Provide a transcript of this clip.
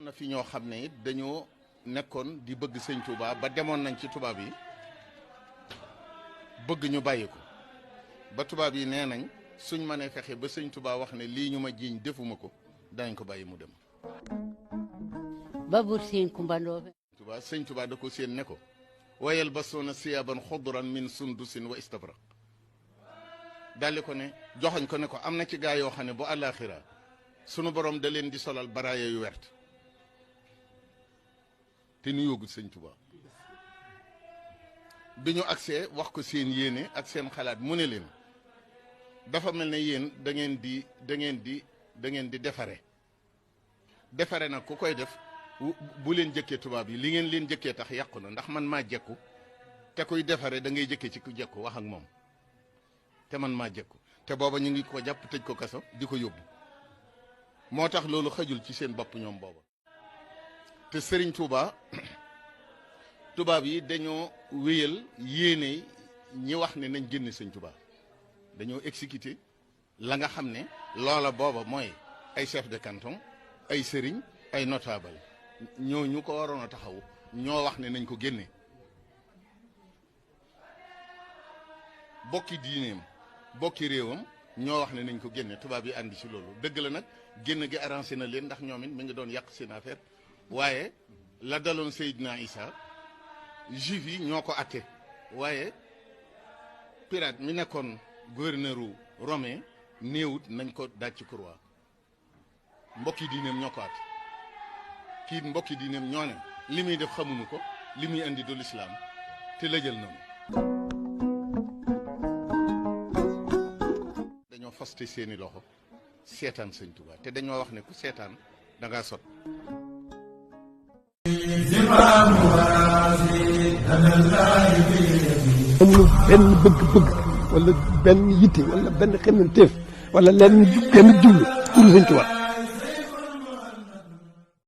na fi ñoo xam ne it dañoo nekkoon di bëgg sëñ Touba ba demoon nañ ci tubaab yi bëgg ñu bàyyi ko ba tubaab yi nee nañ suñ mënee fexe ba sëñ Touba wax ne lii ñu ma jiiñ defuma ko danañ ko bàyyi mu dem. Babur Seen Kumba Ndoobe. sëñ Touba da ko seen ne ko wayal basoona siyaban xudran min sundusin wa istabraq daldi ko ne joxoñ ko ne ko am na ci gaa yoo xam ne bu àllaaxira sunu borom da leen di solal baraaya yu wert te nu yóggut sëñ Touba bi ñu agsee wax ko seen yéene ak seen xalaat mu ne leen dafa mel ne yéen da ngeen di defare nag ku koy def bu leen jëkkee tubaab yi li ngeen leen jëkkee tax yàqu na ndax man maa jekku te kuy defare da ngay jëkkee ci ku jekku wax ak moom te man maa jekku te booba ñu ngi ko jàpp tëj ko kaso di ko yóbbu moo tax loolu xajul ci seen bopp ñoom booba te Serigne Touba tubaab yi dañoo wéyal yéene ñi wax ne nañ génne sëñ Touba dañoo exécuter la nga xam ne loola booba mooy ay chef de canton ay sëriñ ay notable ñu ko waroon a taxaw ñoo wax ne nañ ko génne bokki diineem bokki réewam ñoo wax ne nañ ko génne tubaab yi àndi ci loolu dëgg la nag génn gi arrangé na leen ndax ñoom it mi ngi doon yàq seen affaire waaye la daloon Seydina Isa juif yi ñoo ko atte waaye pirate mi nekkoon gouverneur romain néewut nañ ko daaj ci croix mbokki diineem ñoo ko atte kii mbokki diineem ñoo ne li muy def xamuñu ko li muy indi du lislaam te la jël nañu dañoo faste seeni loxo seetaan sëñ Touba te dañoo wax ne ku seetaan da ngaa sot amul benn bëgg-bëgg wala benn yitte wala benn xemmanteef wala lenn benn jublu pour sëñ Touba